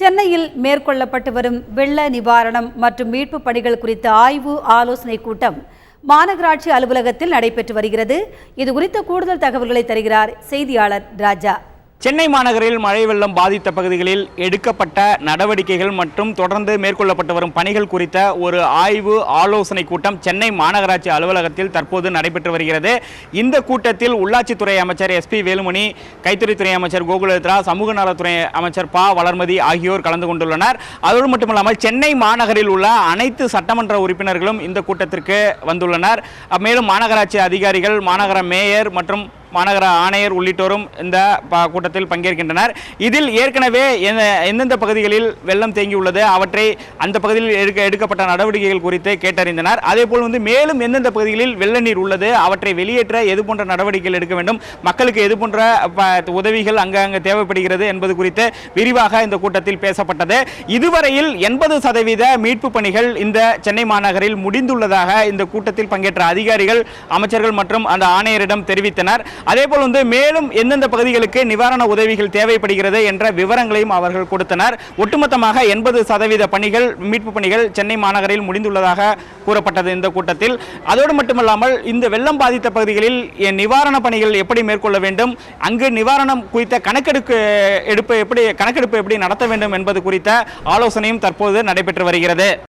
சென்னையில் மேற்கொள்ளப்பட்டு வரும் வெள்ள நிவாரணம் மற்றும் மீட்பு பணிகள் குறித்த ஆலோசனை கூட்டம் மாநகராட்சி அலுவலகத்தில் நடைபெற்று வருகிறது. இது குறித்த கூடுதல் தகவல்களை தருகிறார் செய்தியாளர் ராஜா. சென்னை மாநகரில் மழை வெள்ளம் பாதித்த பகுதிகளில் எடுக்கப்பட்ட நடவடிக்கைகள் மற்றும் தொடர்ந்து மேற்கொள்ளப்பட்டு வரும் பணிகள் குறித்த ஒரு ஆலோசனை கூட்டம் சென்னை மாநகராட்சி அலுவலகத்தில் தற்போது நடைபெற்று வருகிறது. இந்த கூட்டத்தில் உள்ளாட்சித்துறை அமைச்சர் SP வேலுமணி, கைத்தறித்துறை அமைச்சர் கோகுலத்ரா, சமூக நலத்துறை அமைச்சர் ப வளர்மதி ஆகியோர் கலந்து கொண்டுள்ளனர். அதோடு மட்டுமல்லாமல் சென்னை மாநகரில் உள்ள அனைத்து சட்டமன்ற உறுப்பினர்களும் இந்த கூட்டத்திற்கு வந்துள்ளனர். மேலும் மாநகராட்சி அதிகாரிகள், மாநகர மேயர் மற்றும் மாநகர ஆணையர் உள்ளிட்டோரும் இந்த கூட்டத்தில் பங்கேற்கின்றனர். இதில் ஏற்கனவே எந்தெந்த பகுதிகளில் வெள்ளம் தேங்கியுள்ளது, அவற்றை அந்த பகுதியில் எடுக்கப்பட்ட நடவடிக்கைகள் குறித்து கேட்டறிந்தனர். அதேபோல் மேலும் எந்தெந்த பகுதிகளில் வெள்ள நீர் உள்ளது, அவற்றை வெளியேற்ற எது போன்ற நடவடிக்கைகள் எடுக்க வேண்டும், மக்களுக்கு எது போன்ற உதவிகள் அங்கங்கே தேவைப்படுகிறது என்பது குறித்து விரிவாக இந்த கூட்டத்தில் பேசப்பட்டது. இதுவரையில் 80% மீட்பு பணிகள் இந்த சென்னை மாநகரில் முடிந்துள்ளதாக இந்த கூட்டத்தில் பங்கேற்ற அதிகாரிகள், அமைச்சர்கள் மற்றும் அந்த ஆணையரிடம் தெரிவித்தனர். அதேபோல் மேலும் எந்தெந்த பகுதிகளுக்கு நிவாரண உதவிகள் தேவைப்படுகிறது என்ற விவரங்களையும் அவர்கள் கொடுத்தனர். ஒட்டுமொத்தமாக 80% பணிகள், மீட்பு பணிகள் சென்னை மாநகரில் முடிந்துள்ளதாக கூறப்பட்டது இந்த கூட்டத்தில். அதோடு மட்டுமல்லாமல் இந்த வெள்ளம் பாதித்த பகுதிகளில் நிவாரண பணிகள் எப்படி மேற்கொள்ள வேண்டும், அங்கு நிவாரணம் குறித்த கணக்கெடுப்பு எப்படி நடத்த வேண்டும் என்பது குறித்த ஆலோசனையும் தற்போது நடைபெற்று வருகிறது.